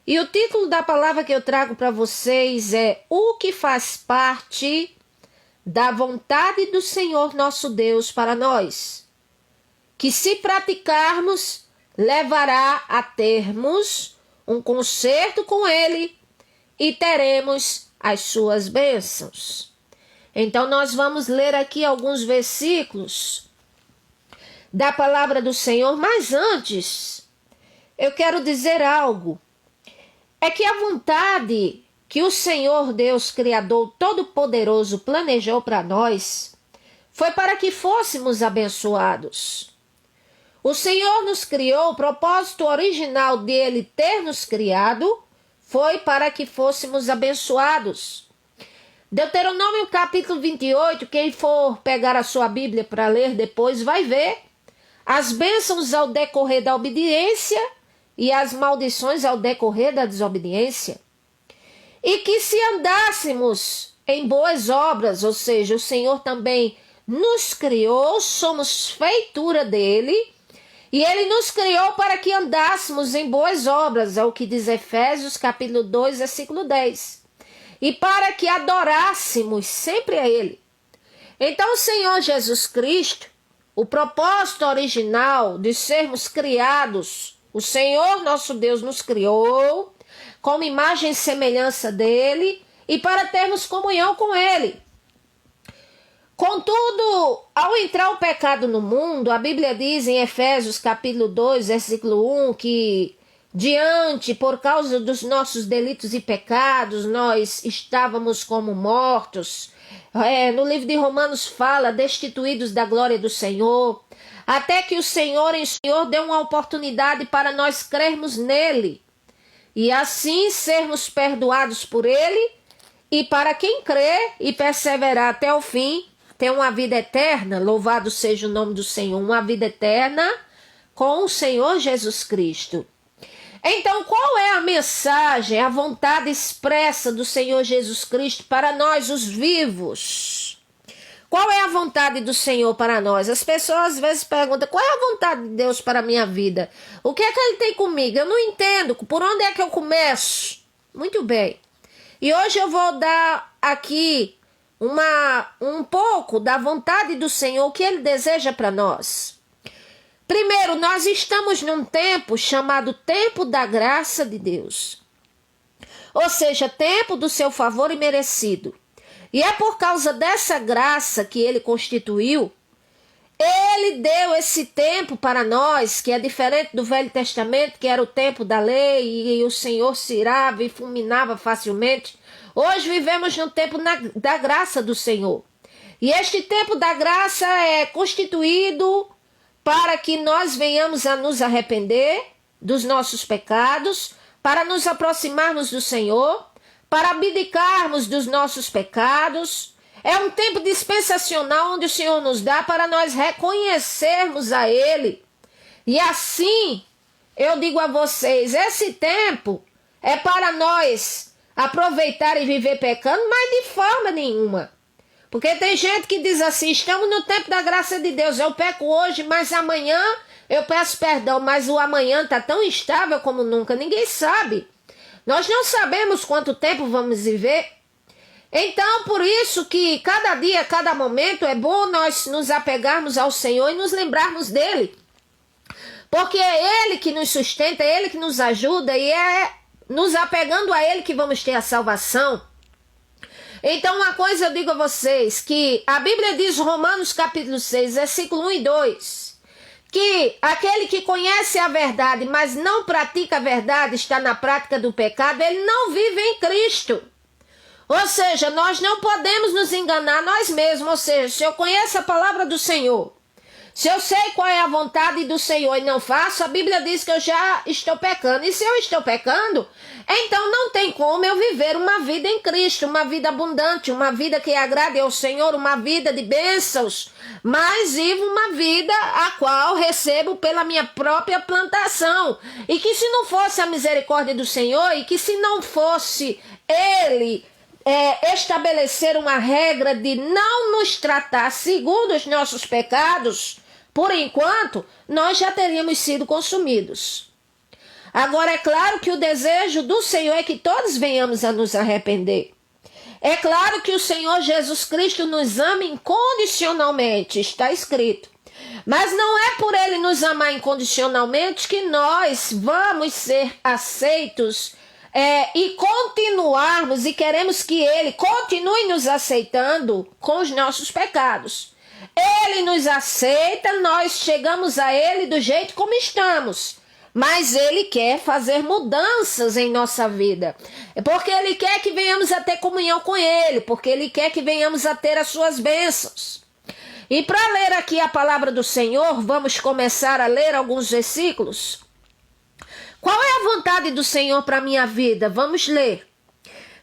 E o título da palavra que eu trago para vocês é O que faz parte da vontade do Senhor nosso Deus para nós, que se praticarmos, levará a termos um concerto com Ele e teremos as suas bênçãos. Então nós vamos ler aqui alguns versículos da palavra do Senhor, mas antes eu quero dizer algo. É que a vontade que o Senhor Deus Criador Todo-Poderoso planejou para nós foi para que fôssemos abençoados. O Senhor nos criou, o propósito original dele ter nos criado foi para que fôssemos abençoados. Deuteronômio capítulo 28, quem for pegar a sua Bíblia para ler depois vai ver as bênçãos ao decorrer da obediência e as maldições ao decorrer da desobediência. E que se andássemos em boas obras, ou seja, o Senhor também nos criou, somos feitura dele, e ele nos criou para que andássemos em boas obras, é o que diz Efésios capítulo 2, versículo 10. E para que adorássemos sempre a ele. Então o Senhor Jesus Cristo, o propósito original de sermos criados, o Senhor nosso Deus nos criou como imagem e semelhança dele e para termos comunhão com ele. Contudo, ao entrar o pecado no mundo, a Bíblia diz em Efésios capítulo 2, versículo 1, que por causa dos nossos delitos e pecados, nós estávamos como mortos. No livro de Romanos fala, destituídos da glória do Senhor, até que o Senhor deu uma oportunidade para nós crermos nele, e assim sermos perdoados por ele, e para quem crê e perseverar até o fim, ter uma vida eterna, louvado seja o nome do Senhor, uma vida eterna com o Senhor Jesus Cristo. Então, qual é a mensagem, a vontade expressa do Senhor Jesus Cristo para nós, os vivos? Qual é a vontade do Senhor para nós? As pessoas às vezes perguntam, qual é a vontade de Deus para a minha vida? O que é que Ele tem comigo? Eu não entendo. Por onde é que eu começo? Muito bem. E hoje eu vou dar aqui um pouco da vontade do Senhor, o que Ele deseja para nós. Primeiro, nós estamos num tempo chamado tempo da graça de Deus. Ou seja, tempo do seu favor imerecido. E é por causa dessa graça que ele constituiu, ele deu esse tempo para nós, que é diferente do Velho Testamento, que era o tempo da lei, e o Senhor se irava e fulminava facilmente. Hoje vivemos no tempo da graça do Senhor. E este tempo da graça é constituído para que nós venhamos a nos arrepender dos nossos pecados, para nos aproximarmos do Senhor, para abdicarmos dos nossos pecados. É um tempo dispensacional onde o Senhor nos dá para nós reconhecermos a Ele. E assim, eu digo a vocês, esse tempo é para nós aproveitar e viver pecando, mas de forma nenhuma. Porque tem gente que diz assim, estamos no tempo da graça de Deus, eu peco hoje, mas amanhã eu peço perdão, mas o amanhã está tão instável como nunca, ninguém sabe. Nós não sabemos quanto tempo vamos viver. Então, por isso que cada dia, cada momento é bom nós nos apegarmos ao Senhor e nos lembrarmos dEle. Porque é Ele que nos sustenta, é Ele que nos ajuda e é nos apegando a Ele que vamos ter a salvação. Então, uma coisa eu digo a vocês, que a Bíblia diz, Romanos capítulo 6, versículo 1 e 2, que aquele que conhece a verdade, mas não pratica a verdade, está na prática do pecado, ele não vive em Cristo. Ou seja, nós não podemos nos enganar nós mesmos. Ou seja, se eu conheço a palavra do Senhor, se eu sei qual é a vontade do Senhor e não faço, a Bíblia diz que eu já estou pecando. E se eu estou pecando, então não tem como eu viver uma vida em Cristo, uma vida abundante, uma vida que agrade ao Senhor, uma vida de bênçãos, mas vivo uma vida a qual recebo pela minha própria plantação. E que se não fosse a misericórdia do Senhor, e que se não fosse Ele estabelecer uma regra de não nos tratar segundo os nossos pecados, por enquanto, nós já teríamos sido consumidos. Agora, é claro que o desejo do Senhor é que todos venhamos a nos arrepender. É claro que o Senhor Jesus Cristo nos ama incondicionalmente, está escrito. Mas não é por Ele nos amar incondicionalmente que nós vamos ser aceitos e continuarmos e queremos que Ele continue nos aceitando com os nossos pecados. Ele nos aceita, nós chegamos a Ele do jeito como estamos. Mas Ele quer fazer mudanças em nossa vida. É porque Ele quer que venhamos a ter comunhão com Ele. Porque Ele quer que venhamos a ter as suas bênçãos. E para ler aqui a palavra do Senhor, vamos começar a ler alguns versículos. Qual é a vontade do Senhor para a minha vida? Vamos ler.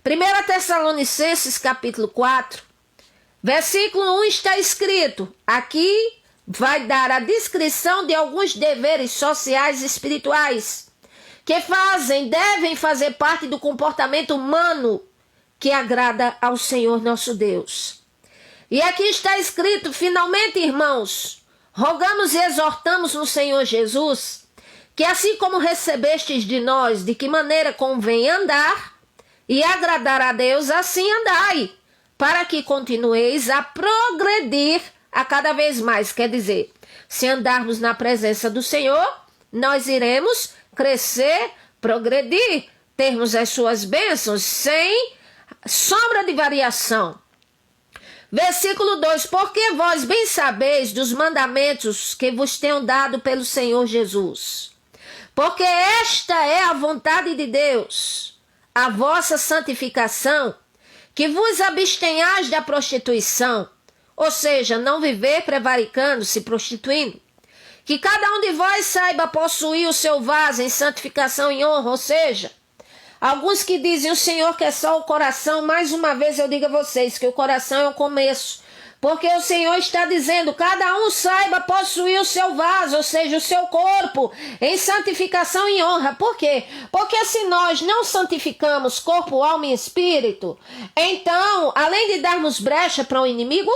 1 Tessalonicenses capítulo 4, versículo 1 está escrito. Aqui vai dar a descrição de alguns deveres sociais e espirituais que devem fazer parte do comportamento humano que agrada ao Senhor nosso Deus. E aqui está escrito: finalmente, irmãos, rogamos e exortamos no Senhor Jesus, que assim como recebestes de nós de que maneira convém andar e agradar a Deus, assim andai, para que continueis a progredir a cada vez mais. Quer dizer, se andarmos na presença do Senhor, nós iremos crescer, progredir, termos as suas bênçãos sem sombra de variação. Versículo 2: porque vós bem sabeis dos mandamentos que vos tenho dado pelo Senhor Jesus. Porque esta é a vontade de Deus, a vossa santificação, que vos abstenhais da prostituição, ou seja, não viver prevaricando, se prostituindo. Que cada um de vós saiba possuir o seu vaso em santificação e honra, ou seja, alguns que dizem o Senhor quer só o coração, mais uma vez eu digo a vocês que o coração é o começo. Porque o Senhor está dizendo, cada um saiba possuir o seu vaso, ou seja, o seu corpo, em santificação e honra. Por quê? Porque se nós não santificamos corpo, alma e espírito, então, além de darmos brecha para o inimigo,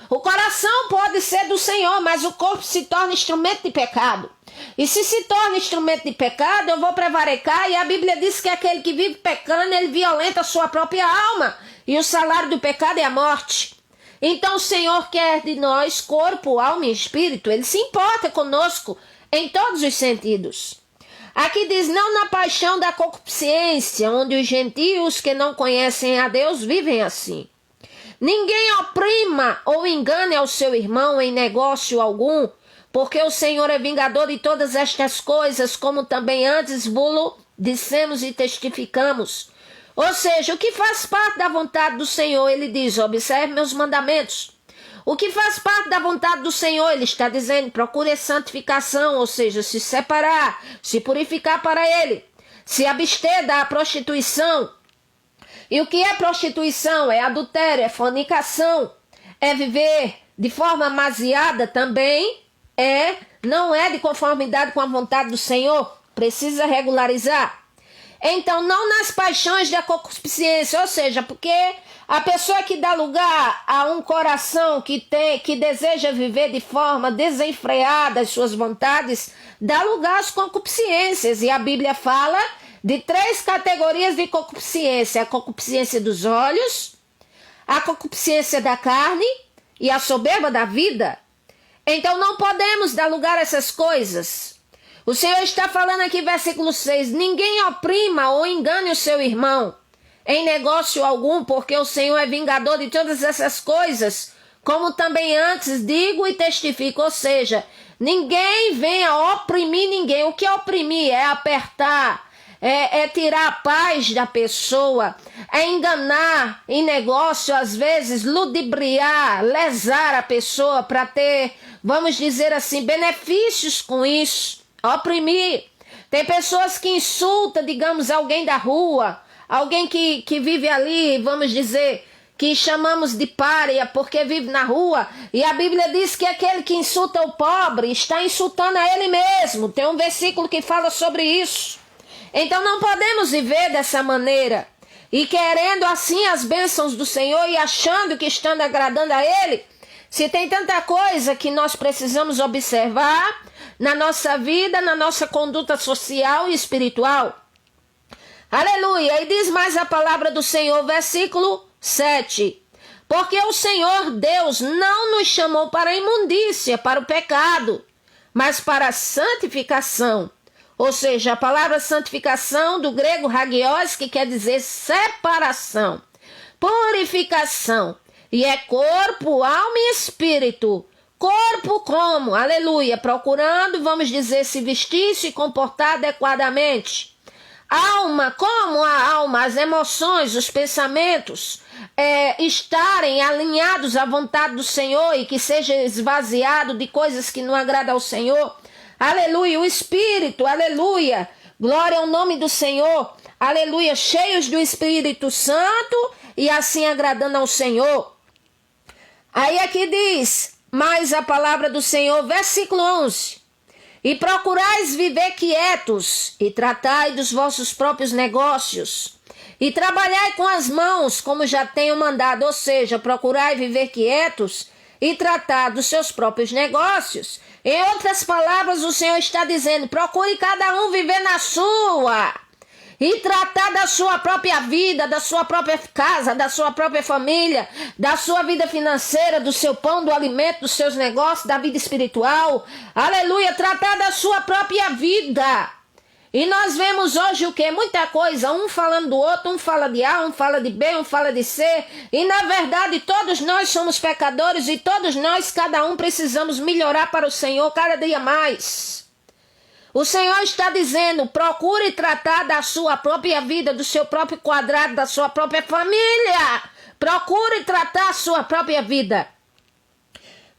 o coração pode ser do Senhor, mas o corpo se torna instrumento de pecado. E se torna instrumento de pecado, eu vou prevaricar, e a Bíblia diz que aquele que vive pecando, ele violenta a sua própria alma, e o salário do pecado é a morte. Então o Senhor quer de nós corpo, alma e espírito. Ele se importa conosco em todos os sentidos. Aqui diz, não na paixão da concupiscência, onde os gentios que não conhecem a Deus vivem assim. Ninguém oprima ou engane ao seu irmão em negócio algum, porque o Senhor é vingador de todas estas coisas, como também antes vos dissemos e testificamos. Ou seja, o que faz parte da vontade do Senhor, ele diz, observe meus mandamentos. O que faz parte da vontade do Senhor, ele está dizendo, procure a santificação, ou seja, se separar, se purificar para ele, se abster da prostituição. E o que é prostituição? É adultério, é fornicação, é viver de forma amaziada também, não é de conformidade com a vontade do Senhor, precisa regularizar. Então, não nas paixões da concupiscência, ou seja, porque a pessoa que dá lugar a um coração que deseja viver de forma desenfreada as suas vontades, dá lugar às concupiscências. E a Bíblia fala de 3 categorias de concupiscência: a concupiscência dos olhos, a concupiscência da carne e a soberba da vida. Então, não podemos dar lugar a essas coisas. O Senhor está falando aqui, versículo 6, ninguém oprima ou engane o seu irmão em negócio algum, porque o Senhor é vingador de todas essas coisas, como também antes digo e testifico. Ou seja, ninguém venha oprimir ninguém. O que é oprimir? É apertar, é tirar a paz da pessoa, é enganar em negócio, às vezes ludibriar, lesar a pessoa para ter, vamos dizer assim, benefícios com isso. Oprimir. Tem pessoas que insultam, digamos, alguém da rua, alguém que vive ali, vamos dizer, que chamamos de pária porque vive na rua, e a Bíblia diz que aquele que insulta o pobre está insultando a ele mesmo. Tem um versículo que fala sobre isso. Então não podemos viver dessa maneira, e querendo assim as bênçãos do Senhor e achando que estando agradando a Ele. Se tem tanta coisa que nós precisamos observar, na nossa vida, na nossa conduta social e espiritual. Aleluia! E diz mais a palavra do Senhor, versículo 7. Porque o Senhor Deus não nos chamou para a imundícia, para o pecado, mas para a santificação. Ou seja, a palavra santificação do grego hagios, que quer dizer separação, purificação. E é corpo, alma e espírito. Corpo como? Aleluia! Procurando, vamos dizer, se vestir, se comportar adequadamente. Alma, como a alma, as emoções, os pensamentos, estarem alinhados à vontade do Senhor e que seja esvaziado de coisas que não agradam ao Senhor. Aleluia, o Espírito, aleluia, glória ao nome do Senhor, aleluia, cheios do Espírito Santo e assim agradando ao Senhor. Aí aqui diz, mais a palavra do Senhor, versículo 11. E procurais viver quietos e tratai dos vossos próprios negócios e trabalhai com as mãos, como já tenho mandado, ou seja, procurai viver quietos e tratar dos seus próprios negócios. Em outras palavras, o Senhor está dizendo, procure cada um viver na sua e tratar da sua própria vida, da sua própria casa, da sua própria família, da sua vida financeira, do seu pão, do alimento, dos seus negócios, da vida espiritual. Aleluia, tratar da sua própria vida. E nós vemos hoje o que? Muita coisa, um falando do outro, um fala de A, um fala de B, um fala de C. E na verdade todos nós somos pecadores e todos nós, cada um, precisamos melhorar para o Senhor cada dia mais. O Senhor está dizendo, procure tratar da sua própria vida, do seu próprio quadrado, da sua própria família. Procure tratar a sua própria vida.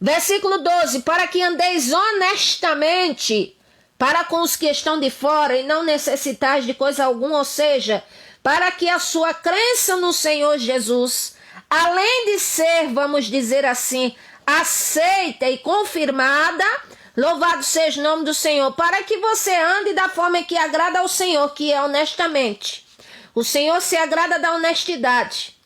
Versículo 12, para que andeis honestamente para com os que estão de fora e não necessitais de coisa alguma, ou seja, para que a sua crença no Senhor Jesus, além de ser, vamos dizer assim, aceita e confirmada, louvado seja o nome do Senhor, para que você ande da forma que agrada ao Senhor, que é honestamente. O Senhor se agrada da honestidade.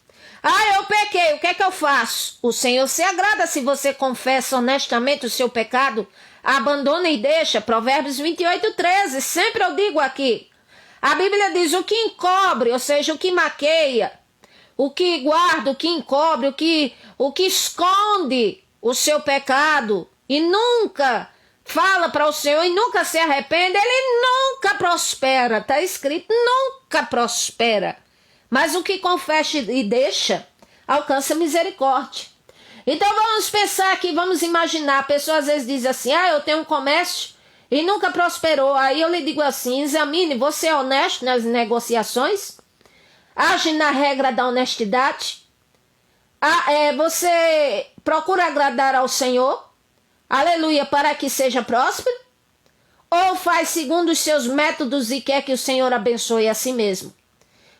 Ah, eu pequei, o que é que eu faço? O Senhor se agrada se você confessa honestamente o seu pecado, abandona e deixa. Provérbios 28:13, sempre eu digo aqui. A Bíblia diz, o que encobre, ou seja, o que maqueia, o que guarda, o que encobre, o que esconde o seu pecado e nunca fala para o Senhor e nunca se arrepende, ele nunca prospera. Está escrito, nunca prospera. Mas o que confessa e deixa, alcança misericórdia. Então vamos pensar aqui, vamos imaginar, a pessoa às vezes diz assim, eu tenho um comércio e nunca prosperou. Aí eu lhe digo assim, examine, você é honesto nas negociações? Age na regra da honestidade? Você procura agradar ao Senhor? Aleluia, para que seja próspero? Ou faz segundo os seus métodos e quer que o Senhor abençoe a si mesmo?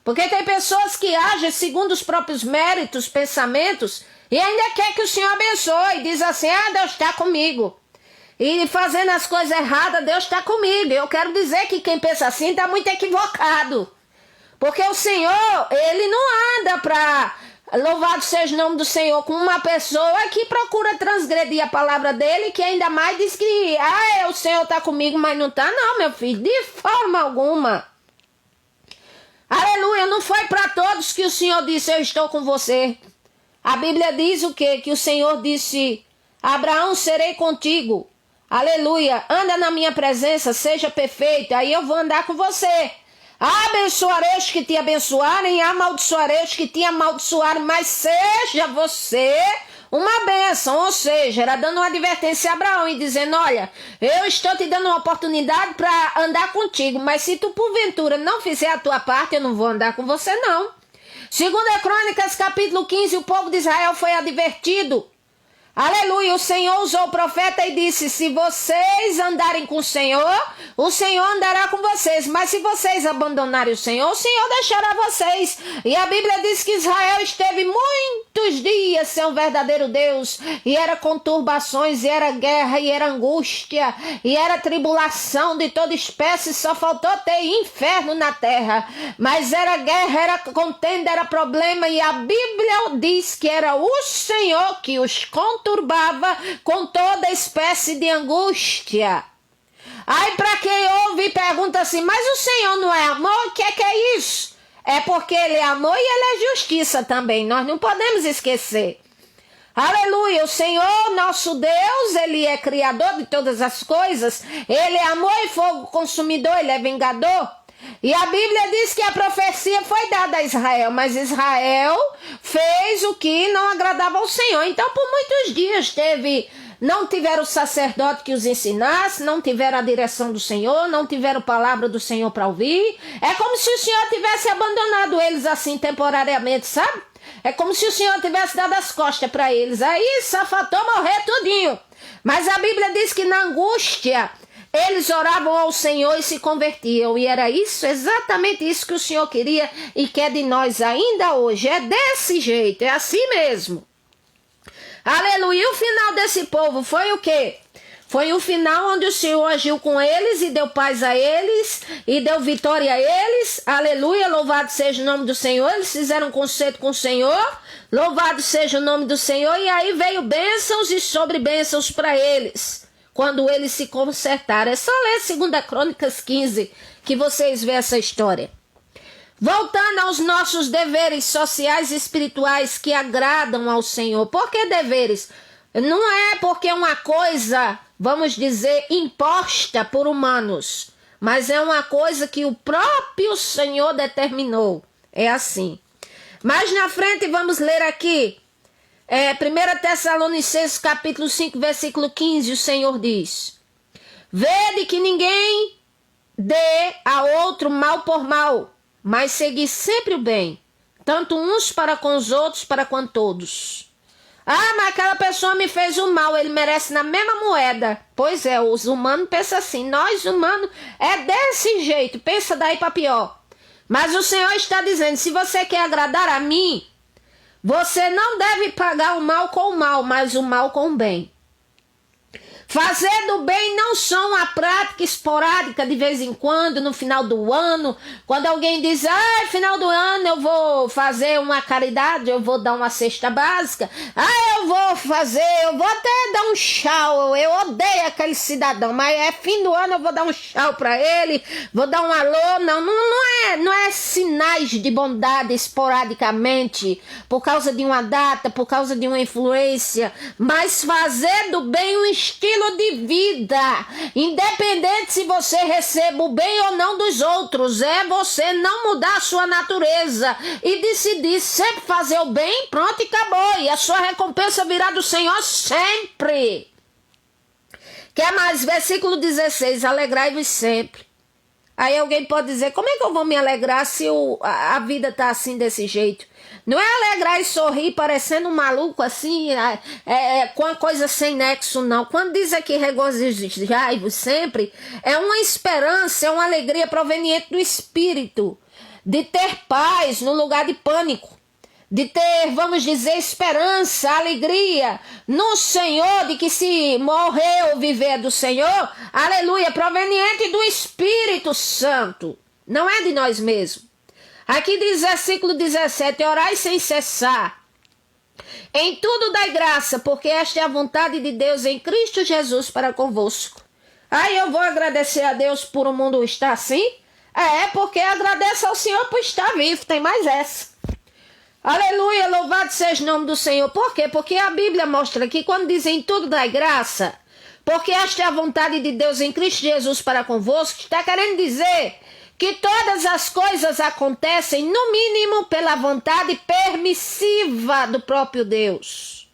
Porque tem pessoas que agem segundo os próprios méritos, pensamentos, e ainda quer que o Senhor abençoe. Diz assim, Deus está comigo. E fazendo as coisas erradas, Deus está comigo. Eu quero dizer que quem pensa assim está muito equivocado. Porque o Senhor, ele não anda para, louvado seja o nome do Senhor, com uma pessoa que procura transgredir a palavra dele, que ainda mais diz que, o Senhor está comigo, mas não está não, meu filho, de forma alguma. Aleluia, não foi para todos que o Senhor disse, eu estou com você. A Bíblia diz o quê? Que o Senhor disse, Abraão, serei contigo. Aleluia, anda na minha presença, seja perfeito, aí eu vou andar com você. Abençoarei os que te abençoarem, amaldiçoarei os que te amaldiçoarem, mas seja você uma bênção. Ou seja, era dando uma advertência a Abraão e dizendo, olha, eu estou te dando uma oportunidade para andar contigo, mas se tu porventura não fizer a tua parte, eu não vou andar com você não. Segunda Crônicas, capítulo 15, o povo de Israel foi advertido. Aleluia, o Senhor usou o profeta e disse, se vocês andarem com o Senhor andará com vocês. Mas se vocês abandonarem o Senhor deixará vocês. E a Bíblia diz que Israel esteve muitos dias sem um verdadeiro Deus. E era conturbações, e era guerra, e era angústia, e era tribulação de toda espécie. Só faltou ter inferno na terra. Mas era guerra, era contenda, era problema. E a Bíblia diz que era o Senhor que os conturbava com toda espécie de angústia. Aí para quem ouve e pergunta assim, mas o Senhor não é amor? O que é isso? É porque Ele é amor e Ele é justiça também. Nós não podemos esquecer. Aleluia, o Senhor nosso Deus, Ele é criador de todas as coisas. Ele é amor e fogo consumidor, Ele é vingador. E a Bíblia diz que a profecia foi dada a Israel, mas Israel fez o que não agradava ao Senhor. Então, por muitos dias não tiveram o sacerdote que os ensinasse, não tiveram a direção do Senhor, não tiveram a palavra do Senhor para ouvir. É como se o Senhor tivesse abandonado eles assim temporariamente, sabe? É como se o Senhor tivesse dado as costas para eles. Aí só faltou morrer tudinho. Mas a Bíblia diz que na angústia eles oravam ao Senhor e se convertiam. E era isso, exatamente isso que o Senhor queria e quer de nós ainda hoje. É desse jeito, é assim mesmo. Aleluia. E o final desse povo foi o quê? Foi um final onde o Senhor agiu com eles e deu paz a eles e deu vitória a eles. Aleluia, louvado seja o nome do Senhor. Eles fizeram concerto com o Senhor. Louvado seja o nome do Senhor. E aí veio bênçãos e sobre bênçãos para eles. Quando eles se consertaram. É só ler 2 Crônicas 15 que vocês vê essa história. Voltando aos nossos deveres sociais e espirituais que agradam ao Senhor. Por que deveres? Não é porque é uma coisa, vamos dizer, imposta por humanos, mas é uma coisa que o próprio Senhor determinou. É assim. Mais na frente vamos ler aqui, 1 Tessalonicenses capítulo 5, versículo 15, o Senhor diz: Vede que ninguém dê a outro mal por mal, mas segui sempre o bem, tanto uns para com os outros, para com todos. Ah, mas aquela pessoa me fez o mal, ele merece na mesma moeda. Pois é, os humanos pensam assim, nós humanos é desse jeito, pensa daí para pior. Mas o Senhor está dizendo, se você quer agradar a mim, você não deve pagar o mal com o mal, mas o mal com o bem. Fazer do bem não só uma prática esporádica de vez em quando, no final do ano, quando alguém diz, final do ano eu vou fazer uma caridade, eu vou dar uma cesta básica, eu vou até dar um tchau, eu odeio aquele cidadão, mas é fim do ano eu vou dar um tchau para ele, vou dar um alô, não é sinais de bondade esporadicamente, por causa de uma data, por causa de uma influência, mas fazer do bem um estilo de vida, independente se você recebe o bem ou não dos outros, é você não mudar a sua natureza e decidir sempre fazer o bem, pronto e acabou, e a sua recompensa virá do Senhor sempre. Quer mais? Versículo 16, alegrai-vos sempre. Aí alguém pode dizer, como é que eu vou me alegrar se a vida está assim desse jeito? Não é alegrar e sorrir parecendo um maluco assim, com a coisa sem nexo, não. Quando diz aqui regozijai-vos sempre, é uma esperança, é uma alegria proveniente do Espírito, de ter paz no lugar de pânico, de ter, vamos dizer, esperança, alegria no Senhor, de que se morrer ou viver do Senhor, aleluia, proveniente do Espírito Santo, não é de nós mesmos. Aqui diz versículo 17, orai sem cessar, em tudo dai graça, porque esta é a vontade de Deus em Cristo Jesus para convosco. Aí eu vou agradecer a Deus por o mundo estar assim? Porque agradeço ao Senhor por estar vivo, tem mais essa. Aleluia, louvado seja o nome do Senhor. Por quê? Porque a Bíblia mostra que quando dizem tudo dai graça, porque esta é a vontade de Deus em Cristo Jesus para convosco, está querendo dizer que todas as coisas acontecem, no mínimo, pela vontade permissiva do próprio Deus.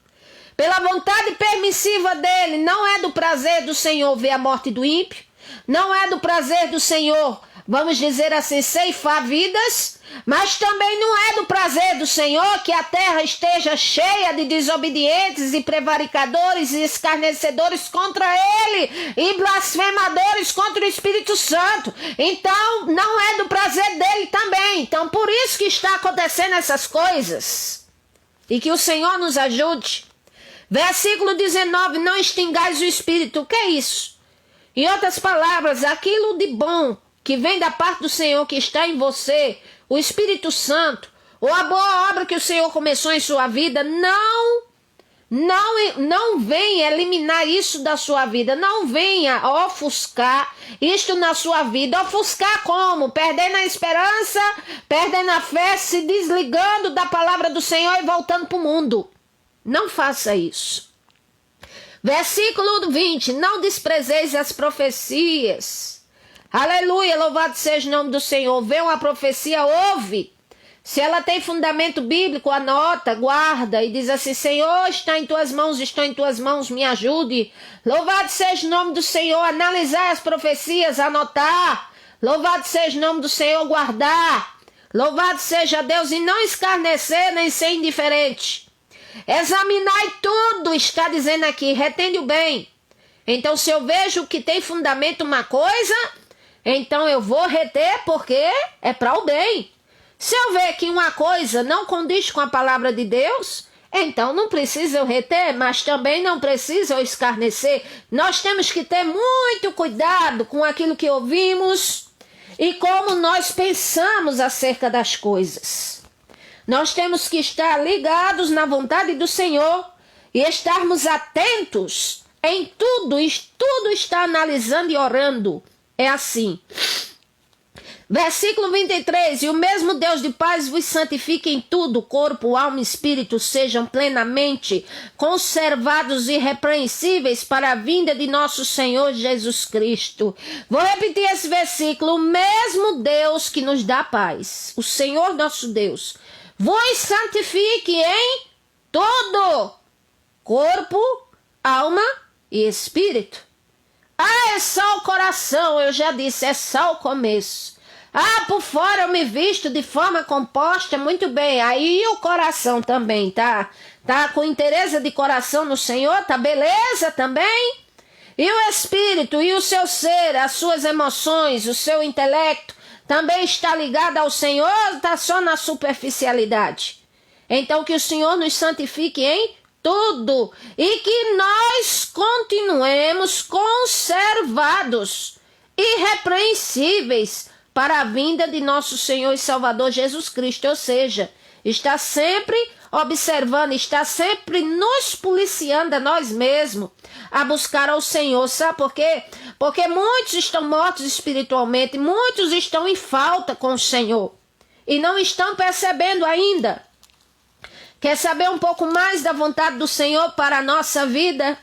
Pela vontade permissiva dele, não é do prazer do Senhor ver a morte do ímpio, não é do prazer do Senhor, vamos dizer assim, ceifar vidas, mas também não é do prazer do Senhor que a terra esteja cheia de desobedientes e prevaricadores e escarnecedores contra ele e blasfemadores contra o Espírito Santo. Então, não é do prazer dele também. Então, por isso que está acontecendo essas coisas. E que o Senhor nos ajude. Versículo 19, não extingais o Espírito. O que é isso? Em outras palavras, aquilo de bom que vem da parte do Senhor que está em você, o Espírito Santo, ou a boa obra que o Senhor começou em sua vida, não Não venha eliminar isso da sua vida. Não venha ofuscar isto na sua vida. Ofuscar como? Perdendo a esperança, perdendo a fé, se desligando da palavra do Senhor e voltando para o mundo. Não faça isso. Versículo 20. Não desprezeis as profecias. Aleluia, louvado seja o nome do Senhor. Vê uma profecia, ouve. Se ela tem fundamento bíblico, anota, guarda e diz assim: Senhor, está em tuas mãos, estou em tuas mãos, me ajude. Louvado seja o nome do Senhor, analisar as profecias, anotar. Louvado seja o nome do Senhor, guardar. Louvado seja Deus e não escarnecer nem ser indiferente. Examinai tudo, está dizendo aqui, retende o bem. Então se eu vejo que tem fundamento uma coisa, então eu vou reter porque é para o bem. Se eu ver que uma coisa não condiz com a palavra de Deus, então não precisa eu reter, mas também não precisa eu escarnecer. Nós temos que ter muito cuidado com aquilo que ouvimos e como nós pensamos acerca das coisas. Nós temos que estar ligados na vontade do Senhor e estarmos atentos em tudo está analisando e orando. É assim. Versículo 23, e o mesmo Deus de paz vos santifique em tudo, corpo, alma e espírito, sejam plenamente conservados e irrepreensíveis para a vinda de nosso Senhor Jesus Cristo. Vou repetir esse versículo, o mesmo Deus que nos dá paz, o Senhor nosso Deus, vos santifique em tudo, corpo, alma e espírito. Ah, é só o coração, eu já disse, é só o começo. Ah, por fora eu me visto de forma composta, muito bem. Aí o coração também, tá? Tá com interesse de coração no Senhor, tá beleza também? E o espírito, e o seu ser, as suas emoções, o seu intelecto, também está ligado ao Senhor ou tá só na superficialidade? Então que o Senhor nos santifique em tudo e que nós continuemos conservados, irrepreensíveis, para a vinda de nosso Senhor e Salvador Jesus Cristo, ou seja, está sempre observando, está sempre nos policiando a nós mesmos, a buscar ao Senhor, sabe por quê? Porque muitos estão mortos espiritualmente, muitos estão em falta com o Senhor, e não estão percebendo ainda. Quer saber um pouco mais da vontade do Senhor para a nossa vida?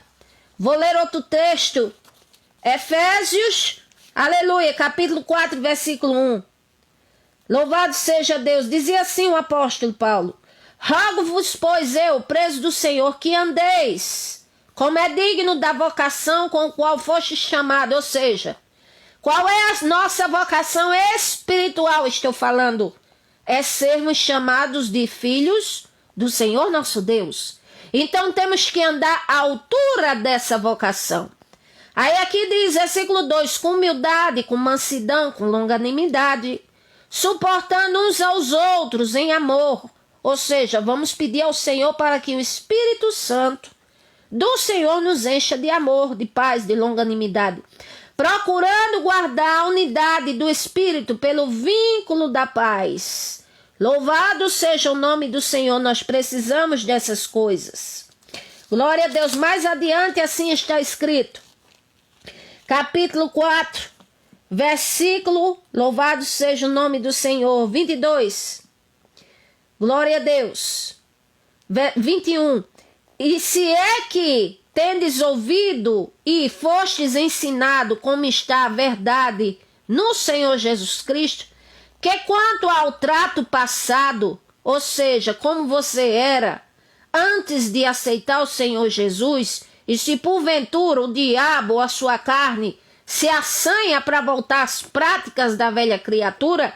Vou ler outro texto, Efésios, aleluia, capítulo 4, versículo 1. Louvado seja Deus. Dizia assim o apóstolo Paulo: rogo-vos, pois eu, preso do Senhor, que andeis, como é digno da vocação com a qual foste chamado. Ou seja, qual é a nossa vocação espiritual, estou falando? É sermos chamados de filhos do Senhor nosso Deus. Então temos que andar à altura dessa vocação. Aí aqui diz, versículo 2, com humildade, com mansidão, com longanimidade, suportando uns aos outros em amor. Ou seja, vamos pedir ao Senhor para que o Espírito Santo do Senhor nos encha de amor, de paz, de longanimidade, procurando guardar a unidade do Espírito pelo vínculo da paz. Louvado seja o nome do Senhor, nós precisamos dessas coisas. Glória a Deus, mais adiante assim está escrito. Capítulo 4, versículo, louvado seja o nome do Senhor, 22, glória a Deus, 21, e se é que tendes ouvido e fostes ensinado como está a verdade no Senhor Jesus Cristo, que quanto ao trato passado, ou seja, como você era antes de aceitar o Senhor Jesus, e se porventura o diabo ou a sua carne se assanha para voltar às práticas da velha criatura,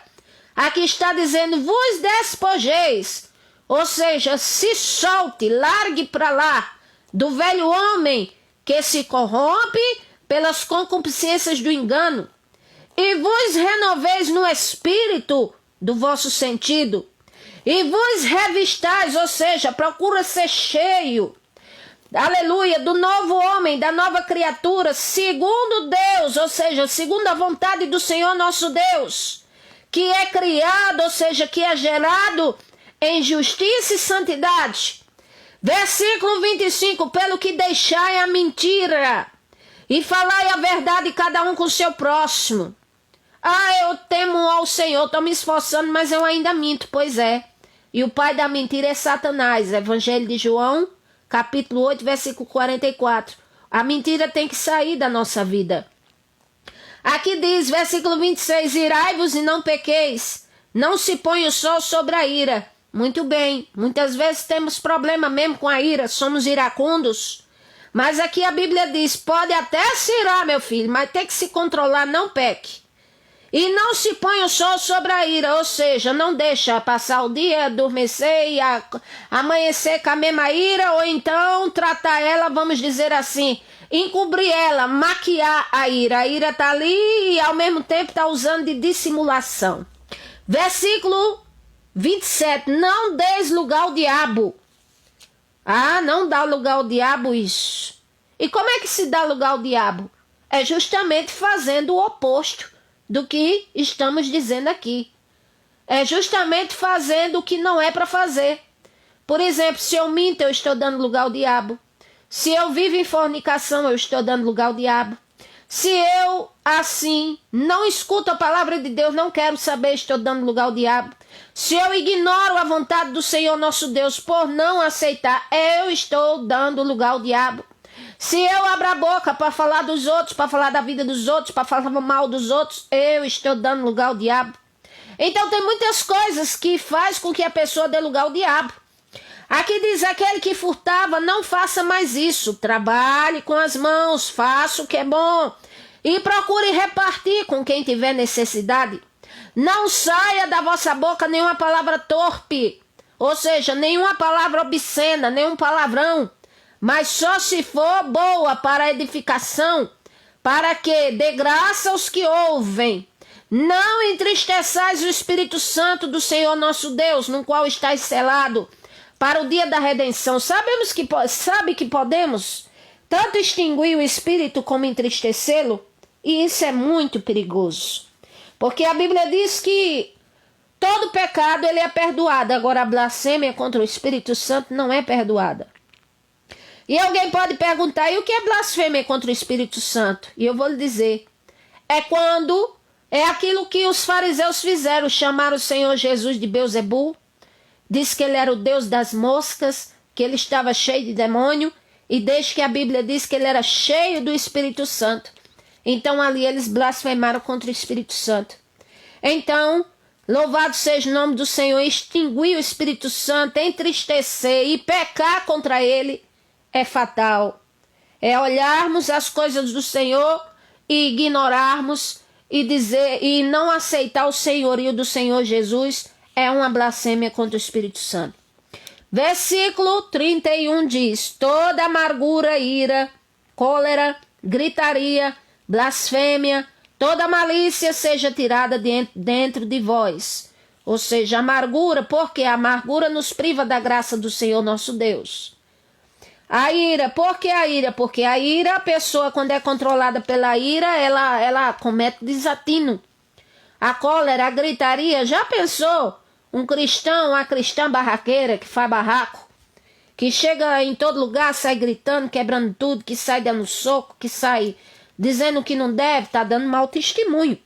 aqui está dizendo, vos despojeis, ou seja, se solte, largue para lá do velho homem que se corrompe pelas concupiscências do engano, e vos renoveis no espírito do vosso sentido, e vos revistais, ou seja, procura ser cheio, aleluia, do novo homem, da nova criatura, segundo Deus, ou seja, segundo a vontade do Senhor nosso Deus, que é criado, ou seja, que é gerado em justiça e santidade. Versículo 25, pelo que deixai a mentira e falai a verdade cada um com o seu próximo. Eu temo ao Senhor, estou me esforçando, mas eu ainda minto, pois é. E o pai da mentira é Satanás. Evangelho de João, capítulo 8, versículo 44. A mentira tem que sair da nossa vida. Aqui diz, versículo 26, irai-vos e não pequeis, não se põe o sol sobre a ira. Muito bem, muitas vezes temos problema mesmo com a ira, somos iracundos. Mas aqui a Bíblia diz, pode até se irar, meu filho, mas tem que se controlar, não peque. E não se põe o sol sobre a ira, ou seja, não deixa passar o dia, adormecer e amanhecer com a mesma ira, ou então tratar ela, vamos dizer assim, encobrir ela, maquiar a ira. A ira está ali e ao mesmo tempo está usando de dissimulação. Versículo 27, não deis lugar ao diabo. Não dá lugar ao diabo isso. E como é que se dá lugar ao diabo? É justamente fazendo o oposto do que estamos dizendo aqui. É justamente fazendo o que não é para fazer. Por exemplo, se eu minto, eu estou dando lugar ao diabo. Se eu vivo em fornicação, eu estou dando lugar ao diabo. Se eu, assim, não escuto a palavra de Deus, não quero saber, estou dando lugar ao diabo. Se eu ignoro a vontade do Senhor nosso Deus por não aceitar, eu estou dando lugar ao diabo. Se eu abro a boca para falar dos outros, para falar da vida dos outros, para falar mal dos outros, eu estou dando lugar ao diabo. Então tem muitas coisas que faz com que a pessoa dê lugar ao diabo. Aqui diz, aquele que furtava, não faça mais isso. Trabalhe com as mãos, faça o que é bom. E procure repartir com quem tiver necessidade. Não saia da vossa boca nenhuma palavra torpe. Ou seja, nenhuma palavra obscena, nenhum palavrão. Mas só se for boa para a edificação, para que dê graça aos que ouvem. Não entristeçais o Espírito Santo do Senhor nosso Deus, no qual estáis selado para o dia da redenção. Sabe que podemos tanto extinguir o Espírito como entristecê-lo? E isso é muito perigoso. Porque a Bíblia diz que todo pecado ele é perdoado. Agora a blasfêmia contra o Espírito Santo não é perdoada. E alguém pode perguntar, e o que é blasfêmia contra o Espírito Santo? E eu vou lhe dizer, é aquilo que os fariseus fizeram, chamaram o Senhor Jesus de Beuzebu, diz que ele era o Deus das moscas, que ele estava cheio de demônio, e desde que a Bíblia diz que ele era cheio do Espírito Santo. Então ali eles blasfemaram contra o Espírito Santo. Então, louvado seja o nome do Senhor, extinguir o Espírito Santo, entristecer e pecar contra ele, é fatal. É olharmos as coisas do Senhor e ignorarmos e não aceitar o senhorio do Senhor Jesus é uma blasfêmia contra o Espírito Santo. Versículo 31 diz, toda amargura, ira, cólera, gritaria, blasfêmia, toda malícia seja tirada dentro de vós. Ou seja, amargura, porque a amargura nos priva da graça do Senhor nosso Deus. A ira, por que a ira? Porque a ira, a pessoa quando é controlada pela ira, ela comete desatino. A cólera, a gritaria, já pensou? Um cristão, uma cristã barraqueira que faz barraco, que chega em todo lugar, sai gritando, quebrando tudo, que sai dando soco, que sai dizendo que não deve, está dando mau testemunho.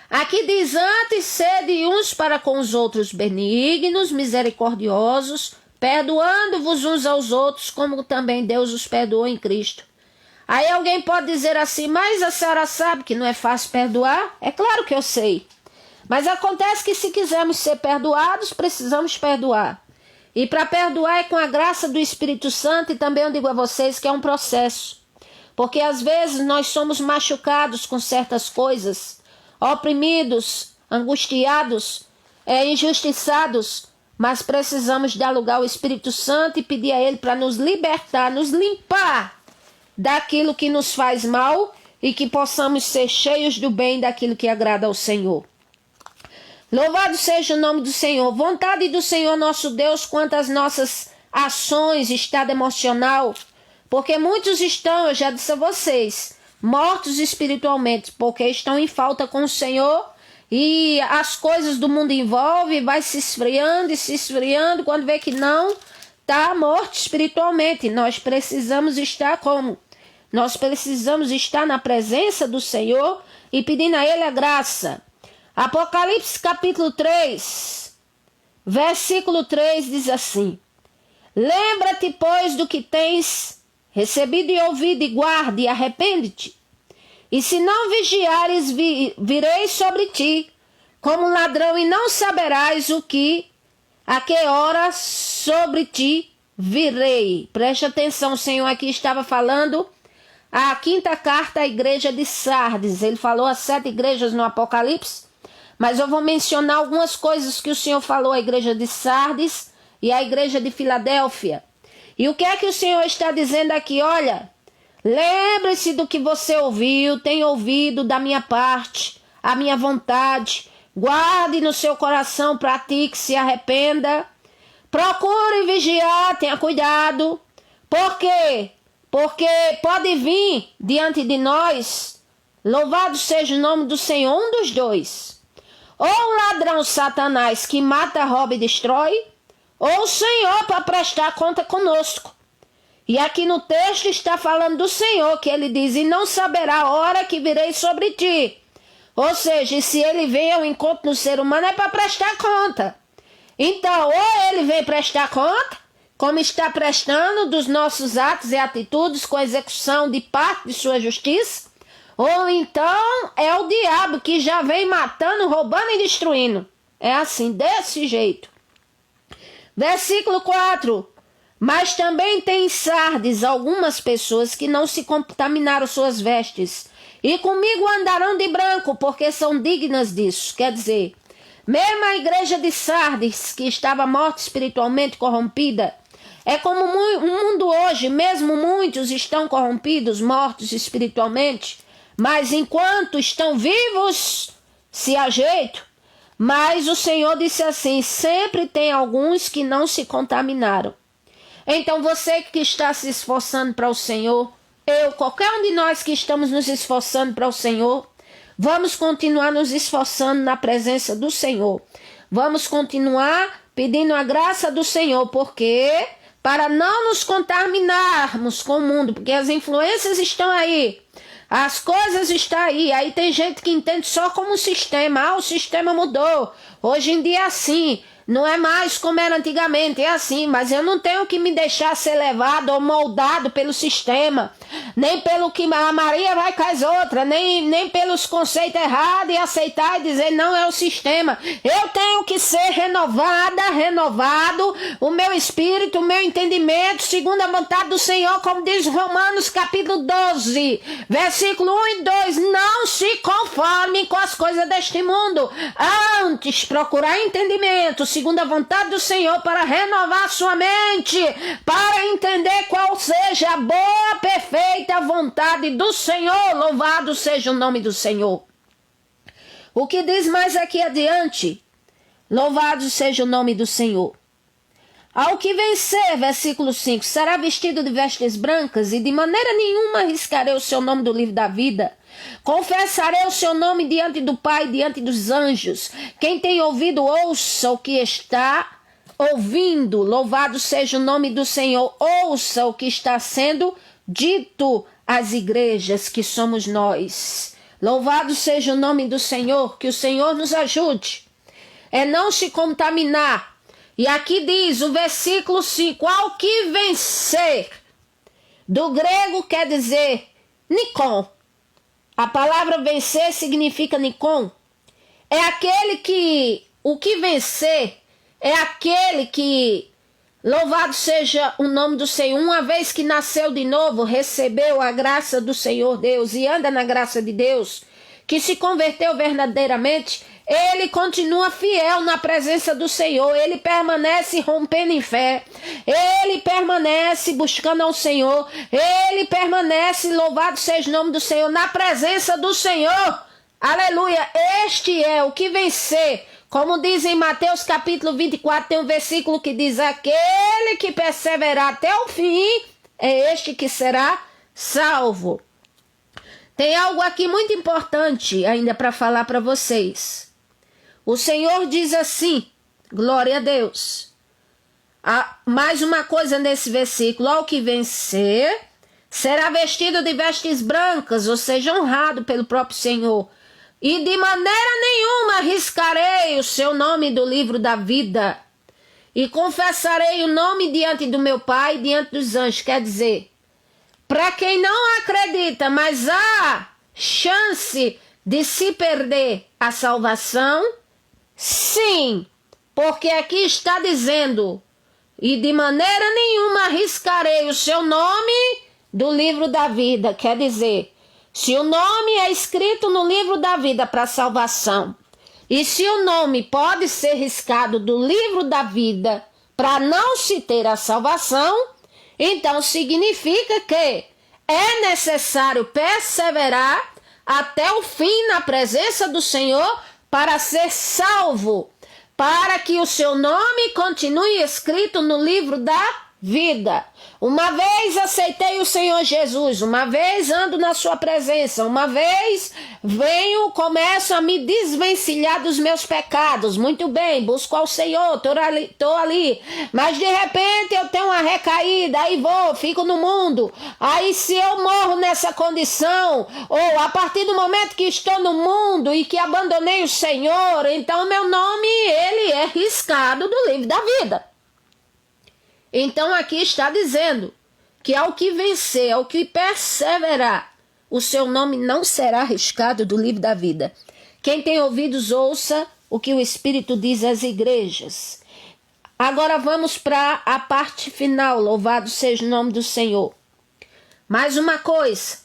Aqui diz, antes sede uns para com os outros benignos, misericordiosos, perdoando-vos uns aos outros, como também Deus os perdoou em Cristo. Aí alguém pode dizer assim, mas a senhora sabe que não é fácil perdoar? É claro que eu sei. Mas acontece que se quisermos ser perdoados, precisamos perdoar. E para perdoar é com a graça do Espírito Santo, e também eu digo a vocês que é um processo. Porque às vezes nós somos machucados com certas coisas, oprimidos, angustiados, injustiçados, mas precisamos dar lugar ao Espírito Santo e pedir a Ele para nos libertar, nos limpar daquilo que nos faz mal e que possamos ser cheios do bem daquilo que agrada ao Senhor. Louvado seja o nome do Senhor. Vontade do Senhor nosso Deus quanto às nossas ações, estado emocional, porque muitos estão, eu já disse a vocês, mortos espiritualmente, porque estão em falta com o Senhor e as coisas do mundo envolvem, vai se esfriando e se esfriando, quando vê que não, está morto espiritualmente. Nós precisamos estar como? Nós precisamos estar na presença do Senhor e pedindo a Ele a graça. Apocalipse capítulo 3, versículo 3 diz assim: lembra-te, pois, do que tens recebido e ouvido, e guarde, e arrepende-te. E se não vigiares, virei sobre ti, como ladrão, e não saberás a que hora sobre ti virei. Preste atenção, o Senhor aqui estava falando a quinta carta à igreja de Sardes. Ele falou as 7 igrejas no Apocalipse, mas eu vou mencionar algumas coisas que o Senhor falou à igreja de Sardes e à igreja de Filadélfia. E o que é que o Senhor está dizendo aqui? Olha, lembre-se do que você ouviu, tem ouvido da minha parte, a minha vontade. Guarde no seu coração, pratique, se arrependa. Procure vigiar, tenha cuidado. Por quê? Porque pode vir diante de nós, louvado seja o nome do Senhor, um dos dois. Ou o ladrão Satanás que mata, rouba e destrói, ou o Senhor para prestar conta conosco. E aqui no texto está falando do Senhor, que ele diz: e não saberá a hora que virei sobre ti. Ou seja, se ele vem ao encontro do ser humano é para prestar conta. Então, ou ele vem prestar conta, como está prestando dos nossos atos e atitudes com a execução de parte de sua justiça, ou então é o diabo que já vem matando, roubando e destruindo. É assim, desse jeito. Versículo 4. Mas também tem em Sardes algumas pessoas que não se contaminaram suas vestes, e comigo andarão de branco, porque são dignas disso. Quer dizer, mesmo a igreja de Sardes, que estava morta espiritualmente, corrompida, é como o mundo hoje, mesmo muitos estão corrompidos, mortos espiritualmente, mas enquanto estão vivos, se ajeitam. Mas o Senhor disse assim: sempre tem alguns que não se contaminaram. Então você que está se esforçando para o Senhor, qualquer um de nós que estamos nos esforçando para o Senhor, vamos continuar nos esforçando na presença do Senhor. Vamos continuar pedindo a graça do Senhor, porque para não nos contaminarmos com o mundo, porque as influências estão aí, as coisas estão aí tem gente que entende só como um sistema. O sistema mudou, hoje em dia é assim. Não é mais como era antigamente, é assim, mas eu não tenho que me deixar ser levado ou moldado pelo sistema, nem pelo que a Maria vai com as outras, nem pelos conceitos errados e aceitar e dizer não é o sistema. Eu tenho que ser renovado, o meu espírito, o meu entendimento, segundo a vontade do Senhor, como diz Romanos capítulo 12, versículo 1 e 2, não se conforme com as coisas deste mundo, antes procurar entendimento, segundo a vontade do Senhor, para renovar sua mente, para entender qual seja a boa, perfeita vontade do Senhor. Louvado seja o nome do Senhor. O que diz mais aqui adiante? Louvado seja o nome do Senhor. Ao que vencer, versículo 5, será vestido de vestes brancas, e de maneira nenhuma arriscarei o seu nome do livro da vida. Confessarei o seu nome diante do Pai, diante dos anjos. Quem tem ouvido, ouça o que está ouvindo. Louvado seja o nome do Senhor. Ouça o que está sendo dito às igrejas, que somos nós. Louvado seja o nome do Senhor. Que o Senhor nos ajude. É não se contaminar. E aqui diz o versículo 5. Ao que vencer. Do grego quer dizer Nikon. A palavra vencer significa Nikon. É aquele que, o que vencer, é aquele que, louvado seja o nome do Senhor, uma vez que nasceu de novo, recebeu a graça do Senhor Deus e anda na graça de Deus, que se converteu verdadeiramente, ele continua fiel na presença do Senhor, ele permanece rompendo em fé, ele permanece buscando ao Senhor, ele permanece, louvado seja o nome do Senhor, na presença do Senhor. Aleluia, este é o que vencer. Como diz em Mateus capítulo 24, tem um versículo que diz: aquele que perseverar até o fim, é este que será salvo. Tem algo aqui muito importante ainda para falar para vocês. O Senhor diz assim, glória a Deus: Mais uma coisa nesse versículo: ao que vencer, será vestido de vestes brancas, ou seja, honrado pelo próprio Senhor. E de maneira nenhuma arriscarei o seu nome do livro da vida. E confessarei o nome diante do meu Pai e diante dos anjos. Quer dizer, para quem não acredita, mas há chance de se perder a salvação, sim, porque aqui está dizendo: e de maneira nenhuma arriscarei o seu nome do livro da vida. Quer dizer, se o nome é escrito no livro da vida para salvação, e se o nome pode ser riscado do livro da vida para não se ter a salvação, então significa que é necessário perseverar até o fim na presença do Senhor para ser salvo, para que o seu nome continue escrito no livro da vida. Uma vez aceitei o Senhor Jesus, uma vez ando na sua presença, uma vez começo a me desvencilhar dos meus pecados. Muito bem, busco ao Senhor, estou ali, mas de repente eu tenho uma recaída, aí fico no mundo. Aí se eu morro nessa condição, ou a partir do momento que estou no mundo e que abandonei o Senhor, então meu nome, ele é riscado do livro da vida. Então aqui está dizendo que ao que vencer, ao que perseverar, o seu nome não será riscado do livro da vida. Quem tem ouvidos, ouça o que o Espírito diz às igrejas. Agora vamos para a parte final. Louvado seja o nome do Senhor. Mais uma coisa.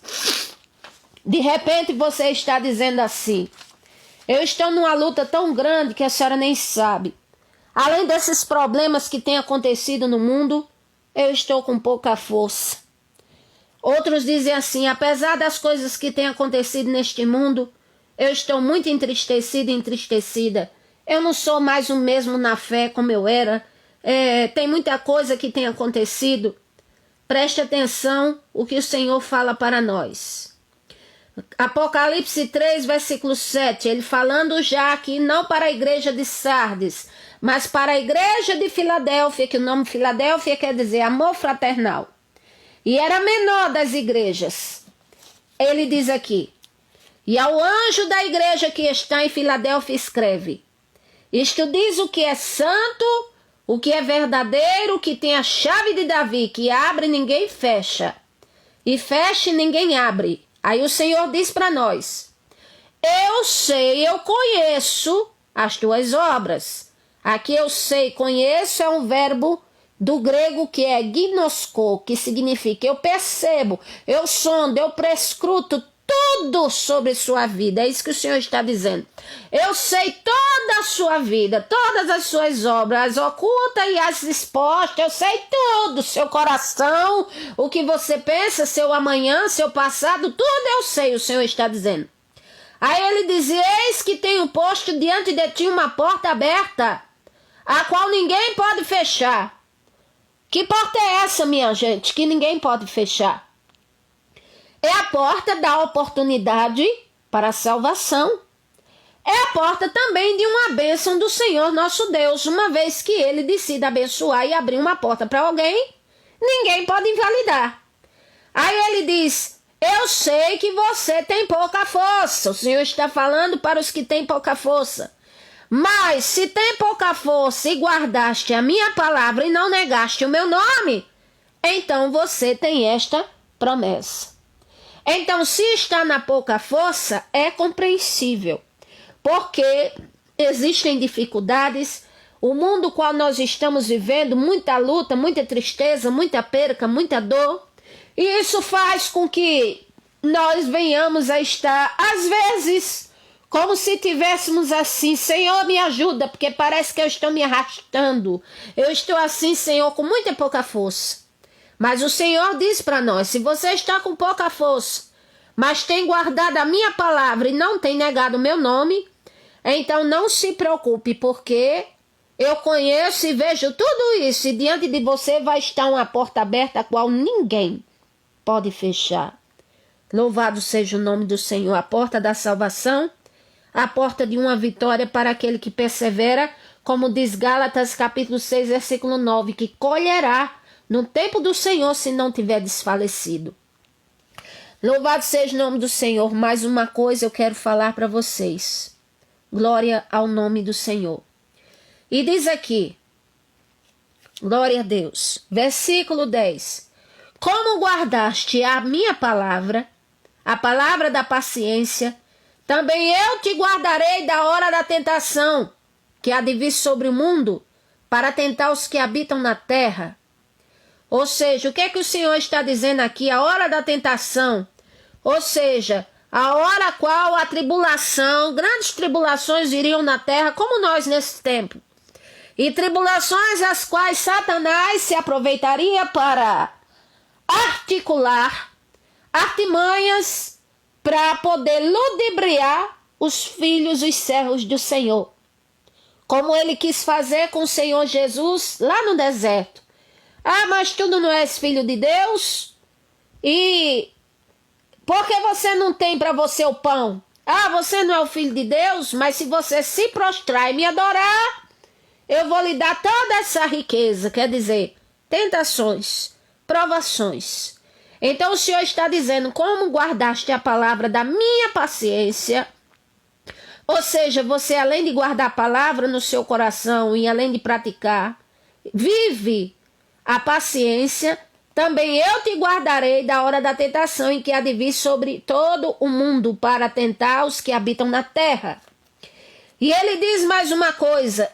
De repente você está dizendo assim: eu estou numa luta tão grande que a senhora nem sabe. Além desses problemas que têm acontecido no mundo, eu estou com pouca força. Outros dizem assim: apesar das coisas que têm acontecido neste mundo, eu estou muito entristecido e entristecida. Eu não sou mais o mesmo na fé como eu era. Tem muita coisa que tem acontecido. Preste atenção o que o Senhor fala para nós. Apocalipse 3, versículo 7, ele falando já aqui não para a igreja de Sardes, mas para a igreja de Filadélfia, que o nome Filadélfia quer dizer amor fraternal. E era a menor das igrejas. Ele diz aqui: e ao anjo da igreja que está em Filadélfia escreve: isto diz o que é santo, o que é verdadeiro, o que tem a chave de Davi, que abre e ninguém fecha, e fecha e ninguém abre. Aí o Senhor diz para nós: eu sei, eu conheço as tuas obras. Aqui eu sei, conheço é um verbo do grego que é ginosko, que significa eu percebo, eu sondo, eu prescruto tudo sobre sua vida. É isso que o Senhor está dizendo. Eu sei toda a sua vida, todas as suas obras, as ocultas e as expostas. Eu sei tudo, seu coração, o que você pensa, seu amanhã, seu passado, tudo eu sei, o Senhor está dizendo. Aí ele diz: eis que tenho posto diante de ti uma porta aberta, a qual ninguém pode fechar. Que porta é essa, minha gente, que ninguém pode fechar? É a porta da oportunidade para a salvação. É a porta também de uma bênção do Senhor nosso Deus. Uma vez que ele decida abençoar e abrir uma porta para alguém, ninguém pode invalidar. Aí ele diz: eu sei que você tem pouca força. O Senhor está falando para os que têm pouca força. Mas se tem pouca força e guardaste a minha palavra e não negaste o meu nome, então você tem esta promessa. Então, se está na pouca força, é compreensível, porque existem dificuldades, o mundo qual nós estamos vivendo, muita luta, muita tristeza, muita perca, muita dor, e isso faz com que nós venhamos a estar, às vezes, como se tivéssemos assim: Senhor, me ajuda, porque parece que eu estou me arrastando, eu estou assim, Senhor, com muita pouca força. Mas o Senhor diz para nós: se você está com pouca força, mas tem guardado a minha palavra e não tem negado o meu nome, então não se preocupe, porque eu conheço e vejo tudo isso, e diante de você vai estar uma porta aberta a qual ninguém pode fechar. Louvado seja o nome do Senhor. A porta da salvação, a porta de uma vitória para aquele que persevera, como diz Gálatas capítulo 6, versículo 9, que colherá no tempo do Senhor se não tiver desfalecido. Louvado seja o nome do Senhor. Mais uma coisa eu quero falar para vocês. Glória ao nome do Senhor. E diz aqui, glória a Deus, versículo 10. Como guardaste a minha palavra, a palavra da paciência, também eu te guardarei da hora da tentação, que há de vir sobre o mundo, para tentar os que habitam na terra. Ou seja, o que é que o Senhor está dizendo aqui? A hora da tentação, ou seja, a hora a qual a tribulação, grandes tribulações viriam na terra, como nós nesse tempo. E tribulações as quais Satanás se aproveitaria para articular artimanhas para poder ludibriar os filhos, os servos do Senhor. Como ele quis fazer com o Senhor Jesus lá no deserto. Ah, mas tu não és filho de Deus? E por que você não tem para você o pão? Ah, você não é o filho de Deus? Mas se você se prostrar e me adorar, eu vou lhe dar toda essa riqueza. Quer dizer, tentações, provações. Então o Senhor está dizendo, como guardaste a palavra da minha paciência? Ou seja, você além de guardar a palavra no seu coração e além de praticar, vive a paciência, também eu te guardarei da hora da tentação em que há de vir sobre todo o mundo para tentar os que habitam na terra. E ele diz mais uma coisa,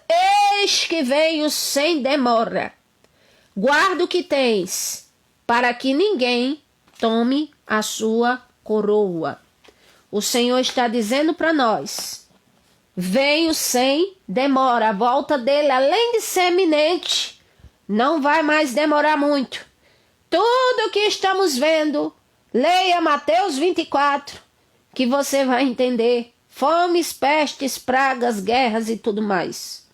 eis que venho sem demora. Guarda o que tens, para que ninguém tome a sua coroa. O Senhor está dizendo para nós, venho sem demora. A volta dele, além de ser iminente, não vai mais demorar muito. Tudo que estamos vendo, leia Mateus 24, que você vai entender. Fomes, pestes, pragas, guerras e tudo mais.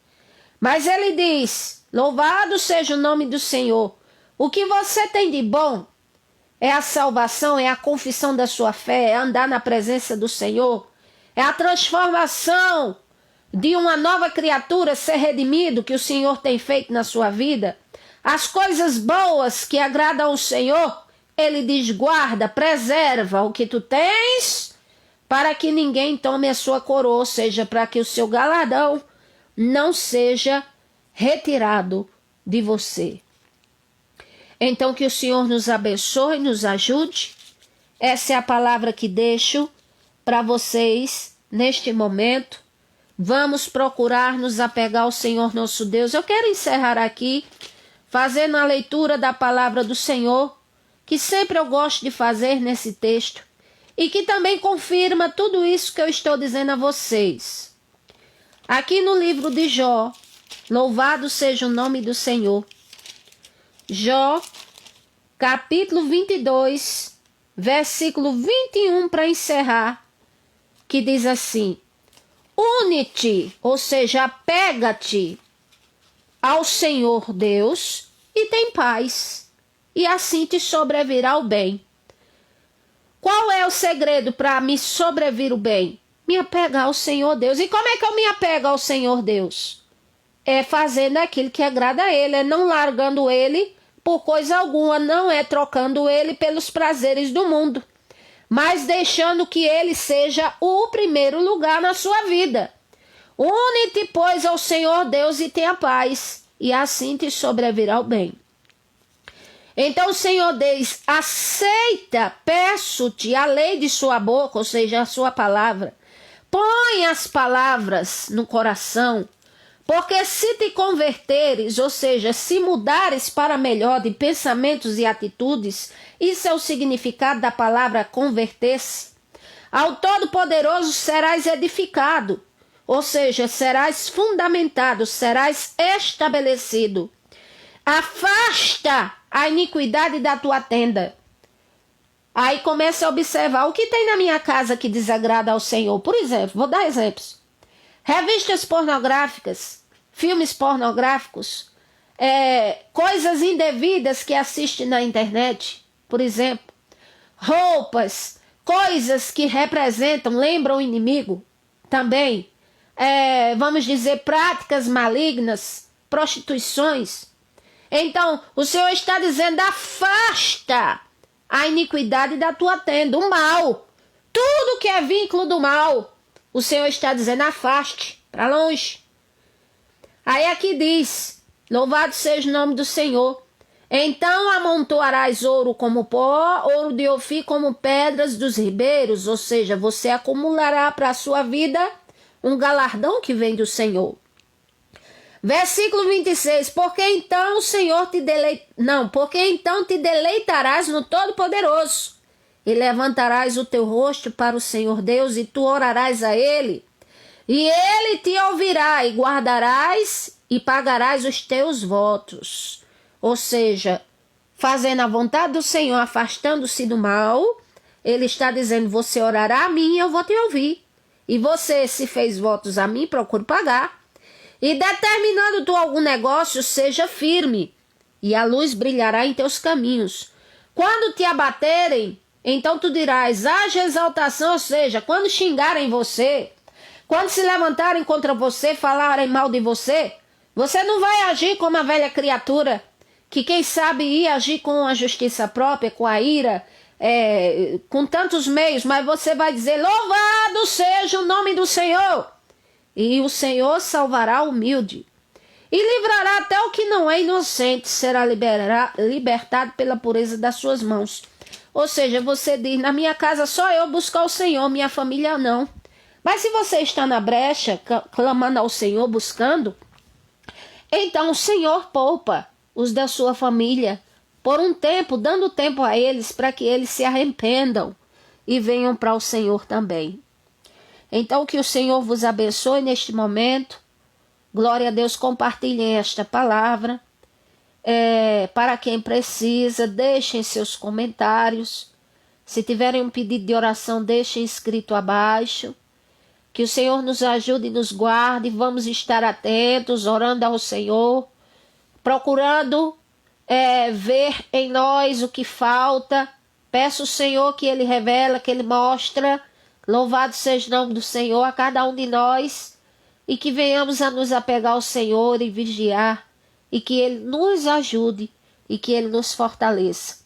Mas ele diz, louvado seja o nome do Senhor. O que você tem de bom é a salvação, é a confissão da sua fé, é andar na presença do Senhor, é a transformação de uma nova criatura ser redimido que o Senhor tem feito na sua vida. As coisas boas que agradam ao Senhor, ele diz, guarda, preserva o que tu tens, para que ninguém tome a sua coroa, ou seja, para que o seu galardão não seja retirado de você. Então que o Senhor nos abençoe, nos ajude. Essa é a palavra que deixo para vocês neste momento. Vamos procurar nos apegar ao Senhor nosso Deus. Eu quero encerrar aqui fazendo a leitura da palavra do Senhor, que sempre eu gosto de fazer nesse texto, e que também confirma tudo isso que eu estou dizendo a vocês. Aqui no livro de Jó, louvado seja o nome do Senhor. Jó, capítulo 22, versículo 21 para encerrar, que diz assim, une-te, ou seja, apega-te ao Senhor Deus e tem paz, e assim te sobrevirá o bem. Qual é o segredo para me sobrevir o bem? Me apegar ao Senhor Deus. E como é que eu me apego ao Senhor Deus? É fazendo aquilo que agrada a Ele, é não largando Ele por coisa alguma, não é trocando Ele pelos prazeres do mundo, mas deixando que Ele seja o primeiro lugar na sua vida. Une-te, pois, ao Senhor Deus e tenha paz, e assim te sobrevirá o bem. Então o Senhor diz, aceita, peço-te a lei de sua boca, ou seja, a sua palavra. Põe as palavras no coração, porque se te converteres, ou seja, se mudares para melhor de pensamentos e atitudes, isso é o significado da palavra converter-se. Ao Todo-Poderoso serás edificado, ou seja, serás fundamentado, serás estabelecido. Afasta a iniquidade da tua tenda. Aí começa a observar o que tem na minha casa que desagrada ao Senhor. Por exemplo, vou dar exemplos. Revistas pornográficas, filmes pornográficos, coisas indevidas que assiste na internet, por exemplo. Roupas, coisas que representam, lembram o inimigo. também, vamos dizer, práticas malignas, prostituições. Então, o Senhor está dizendo, afasta a iniquidade da tua tenda, o mal. Tudo que é vínculo do mal, o Senhor está dizendo, afaste, para longe. Aí aqui diz, louvado seja o nome do Senhor. Então amontoarás ouro como pó, ouro de Ofir como pedras dos ribeiros, ou seja, você acumulará para a sua vida um galardão que vem do Senhor. Versículo 26, porque então te deleitarás no Todo-Poderoso, e levantarás o teu rosto para o Senhor Deus, e tu orarás a Ele, e Ele te ouvirá, e guardarás e pagarás os teus votos. Ou seja, fazendo a vontade do Senhor, afastando-se do mal, Ele está dizendo, você orará a mim, eu vou te ouvir. E você, se fez votos a mim, procure pagar. E determinando tu algum negócio, seja firme, e a luz brilhará em teus caminhos. Quando te abaterem, então tu dirás, haja exaltação, ou seja, quando xingarem você, quando se levantarem contra você, falarem mal de você, você não vai agir como a velha criatura, que quem sabe ia agir com a justiça própria, com a ira, com tantos meios, mas você vai dizer, louvado seja o nome do Senhor. E o Senhor salvará o humilde, e livrará até o que não é inocente, será libertado pela pureza das suas mãos. Ou seja, você diz, na minha casa só eu buscar o Senhor, minha família não. Mas se você está na brecha, clamando ao Senhor, buscando, então o Senhor poupa os da sua família, por um tempo, dando tempo a eles, para que eles se arrependam e venham para o Senhor também. Então, que o Senhor vos abençoe neste momento. Glória a Deus, compartilhem esta palavra. Para quem precisa, deixem seus comentários. Se tiverem um pedido de oração, deixem escrito abaixo. Que o Senhor nos ajude e nos guarde. Vamos estar atentos, orando ao Senhor, procurando ver em nós o que falta. Peço ao Senhor que Ele revela, que Ele mostra. Louvado seja o nome do Senhor a cada um de nós, e que venhamos a nos apegar ao Senhor e vigiar, e que Ele nos ajude e que Ele nos fortaleça.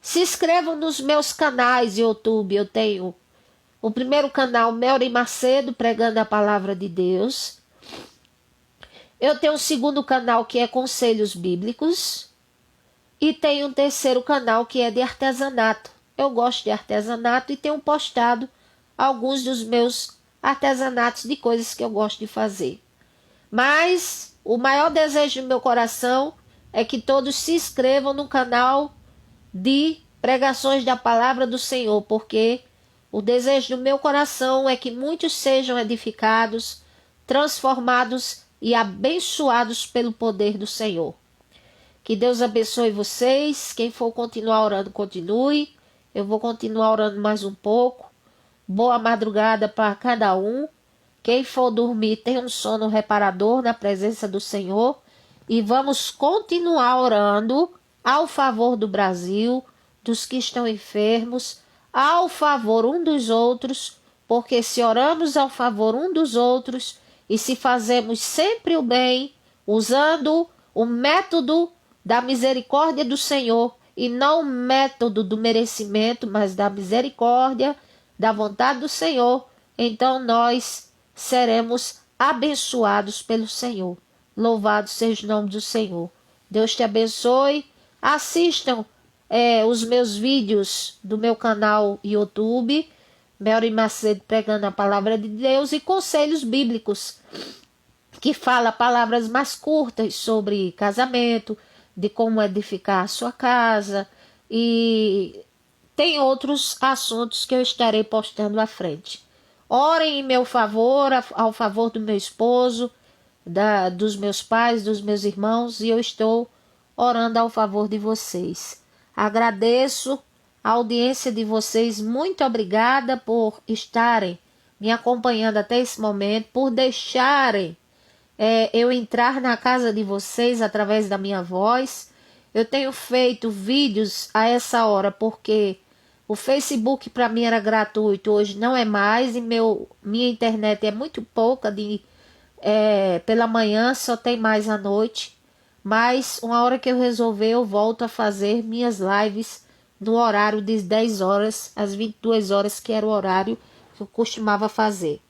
Se inscrevam nos meus canais de YouTube. Eu tenho o primeiro canal, Melry Macedo, pregando a palavra de Deus. Eu tenho um segundo canal que é Conselhos Bíblicos, e tenho um terceiro canal que é de artesanato. Eu gosto de artesanato e tenho postado alguns dos meus artesanatos de coisas que eu gosto de fazer. Mas o maior desejo do meu coração é que todos se inscrevam no canal de pregações da palavra do Senhor, porque o desejo do meu coração é que muitos sejam edificados, transformados e abençoados pelo poder do Senhor. Que Deus abençoe vocês. Quem for continuar orando, continue. Eu vou continuar orando mais um pouco. Boa madrugada para cada um. Quem for dormir, tenha um sono reparador na presença do Senhor. E vamos continuar orando ao favor do Brasil, dos que estão enfermos, ao favor um dos outros, porque se oramos ao favor um dos outros e se fazemos sempre o bem, usando o método da misericórdia do Senhor e não o método do merecimento, mas da misericórdia, da vontade do Senhor, então nós seremos abençoados pelo Senhor. Louvado seja o nome do Senhor. Deus te abençoe. Assistam os meus vídeos do meu canal YouTube, Melry Macedo pregando a palavra de Deus, e Conselhos Bíblicos, que fala palavras mais curtas sobre casamento, de como edificar a sua casa, e tem outros assuntos que eu estarei postando à frente. Orem em meu favor, ao favor do meu esposo, dos meus pais, dos meus irmãos, e eu estou orando ao favor de vocês. Agradeço a audiência de vocês. Muito obrigada por estarem me acompanhando até esse momento, por deixarem eu entrar na casa de vocês através da minha voz. Eu tenho feito vídeos a essa hora porque O Facebook para mim era gratuito, hoje não é mais, e minha internet é muito pouca, pela manhã só tem mais à noite. Mas uma hora que eu resolver, eu volto a fazer minhas lives no horário de 10 horas às 22 horas, que era o horário que eu costumava fazer.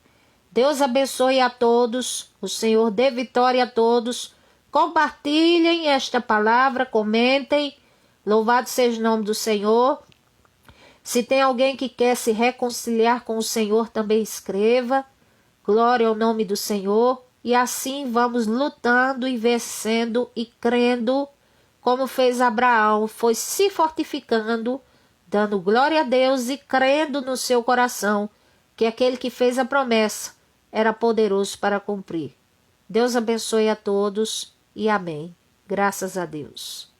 Deus abençoe a todos, o Senhor dê vitória a todos. Compartilhem esta palavra, comentem. Louvado seja o nome do Senhor. Se tem alguém que quer se reconciliar com o Senhor, também escreva. Glória ao nome do Senhor. E assim vamos lutando e vencendo e crendo, como fez Abraão, foi se fortificando, dando glória a Deus e crendo no seu coração que aquele que fez a promessa era poderoso para cumprir. Deus abençoe a todos e amém. Graças a Deus.